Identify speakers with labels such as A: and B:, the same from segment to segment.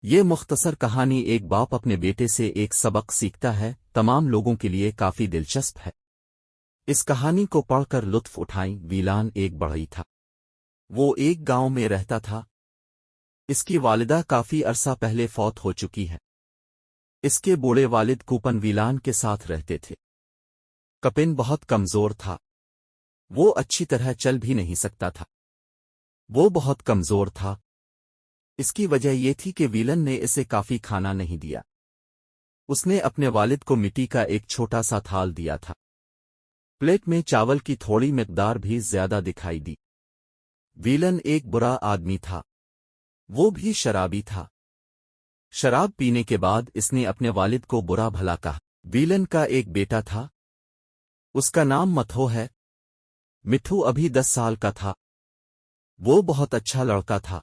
A: یہ مختصر کہانی ایک باپ اپنے بیٹے سے ایک سبق سیکھتا ہے، تمام لوگوں کے لیے کافی دلچسپ ہے۔ اس کہانی کو پڑھ کر لطف اٹھائیں۔ ویلان ایک بڑھئی تھا۔ وہ ایک گاؤں میں رہتا تھا۔ اس کی والدہ کافی عرصہ پہلے فوت ہو چکی ہے۔ اس کے بوڑھے والد کوپن ویلان کے ساتھ رہتے تھے۔ کپن بہت کمزور تھا۔ وہ اچھی طرح چل بھی نہیں سکتا تھا۔ وہ بہت کمزور تھا۔ اس کی وجہ یہ تھی کہ ویلن نے اسے کافی کھانا نہیں دیا۔ اس نے اپنے والد کو مٹی کا ایک چھوٹا سا تھال دیا تھا۔ پلیٹ میں چاول کی تھوڑی مقدار بھی زیادہ دکھائی دی۔ ویلن ایک برا آدمی تھا۔ وہ بھی شرابی تھا۔ شراب پینے کے بعد اس نے اپنے والد کو برا بھلا کہا۔ ویلن کا ایک بیٹا تھا۔ اس کا نام متھو ہے۔ مٹھو ابھی 10 سال کا تھا۔ وہ بہت اچھا لڑکا تھا۔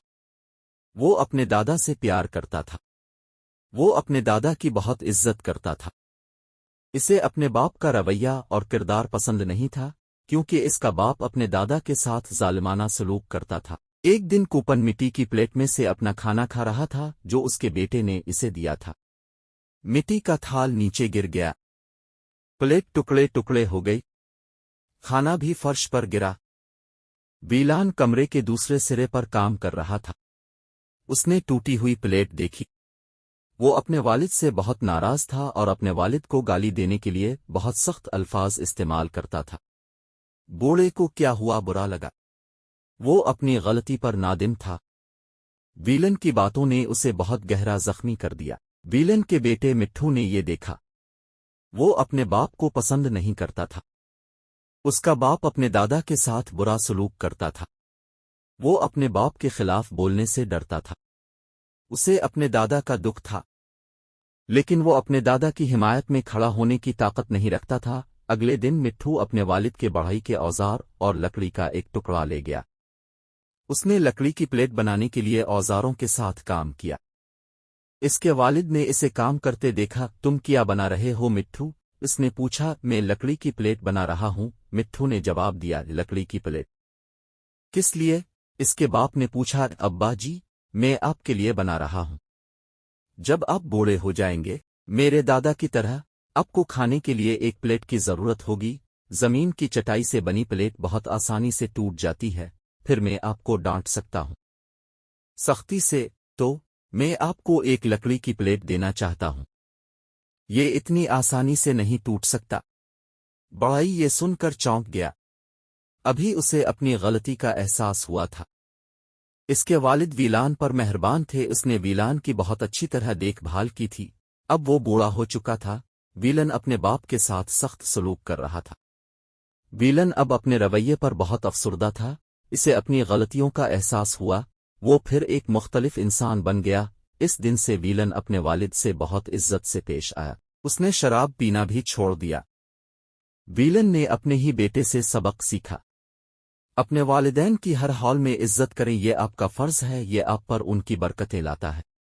A: وہ اپنے دادا سے پیار کرتا تھا۔ وہ اپنے دادا کی بہت عزت کرتا تھا۔ اسے اپنے باپ کا رویہ اور کردار پسند نہیں تھا، کیونکہ اس کا باپ اپنے دادا کے ساتھ ظالمانہ سلوک کرتا تھا۔ ایک دن کوپن مٹی کی پلیٹ میں سے اپنا کھانا کھا رہا تھا جو اس کے بیٹے نے اسے دیا تھا۔ مٹی کا تھال نیچے گر گیا۔ پلیٹ ٹکڑے ٹکڑے ہو گئی۔ کھانا بھی فرش پر گرا۔ ویلان کمرے کے دوسرے سرے پر کام کر رہا تھا۔ اس نے ٹوٹی ہوئی پلیٹ دیکھی۔ وہ اپنے والد سے بہت ناراض تھا اور اپنے والد کو گالی دینے کے لیے بہت سخت الفاظ استعمال کرتا تھا۔ بوڑھے کو کیا ہوا برا لگا۔ وہ اپنی غلطی پر نادم تھا۔ ویلن کی باتوں نے اسے بہت گہرا زخمی کر دیا۔ ویلن کے بیٹے مٹھو نے یہ دیکھا۔ وہ اپنے باپ کو پسند نہیں کرتا تھا۔ اس کا باپ اپنے دادا کے ساتھ برا سلوک کرتا تھا۔ وہ اپنے باپ کے خلاف بولنے سے ڈرتا تھا۔ اسے اپنے دادا کا دکھ تھا، لیکن وہ اپنے دادا کی حمایت میں کھڑا ہونے کی طاقت نہیں رکھتا تھا۔ اگلے دن مٹھو اپنے والد کے بڑھئی کے اوزار اور لکڑی کا ایک ٹکڑا لے گیا۔ اس نے لکڑی کی پلیٹ بنانے کے لیے اوزاروں کے ساتھ کام کیا۔ اس کے والد نے اسے کام کرتے دیکھا۔ تم کیا بنا رہے ہو مٹھو؟ اس نے پوچھا۔ میں لکڑی کی پلیٹ بنا رہا ہوں، مٹھو نے جواب دیا۔ لکڑی کی پلیٹ کس لیے؟ اس کے باپ نے پوچھا۔ ابا جی، میں آپ کے لیے بنا رہا ہوں۔ جب آپ بوڑھے ہو جائیں گے میرے دادا کی طرح، آپ کو کھانے کے لیے ایک پلیٹ کی ضرورت ہوگی۔ زمین کی چٹائی سے بنی پلیٹ بہت آسانی سے ٹوٹ جاتی ہے، پھر میں آپ کو ڈانٹ سکتا ہوں سختی سے، تو میں آپ کو ایک لکڑی کی پلیٹ دینا چاہتا ہوں۔ یہ اتنی آسانی سے نہیں ٹوٹ سکتا۔ بڑھئی یہ سن کر چونک گیا۔ ابھی اسے اپنی غلطی کا احساس ہوا تھا۔ اس کے والد ویلان پر مہربان تھے۔ اس نے ویلان کی بہت اچھی طرح دیکھ بھال کی تھی۔ اب وہ بوڑھا ہو چکا تھا۔ ویلن اپنے باپ کے ساتھ سخت سلوک کر رہا تھا۔ ویلن اب اپنے رویے پر بہت افسردہ تھا۔ اسے اپنی غلطیوں کا احساس ہوا۔ وہ پھر ایک مختلف انسان بن گیا۔ اس دن سے ویلن اپنے والد سے بہت عزت سے پیش آیا۔ اس نے شراب پینا بھی چھوڑ دیا۔ ویلن نے اپنے ہی بیٹے سے سبق سیکھا۔ اپنے والدین کی ہر حال میں عزت کریں، یہ آپ کا فرض ہے، یہ آپ پر ان کی برکتیں لاتا ہے۔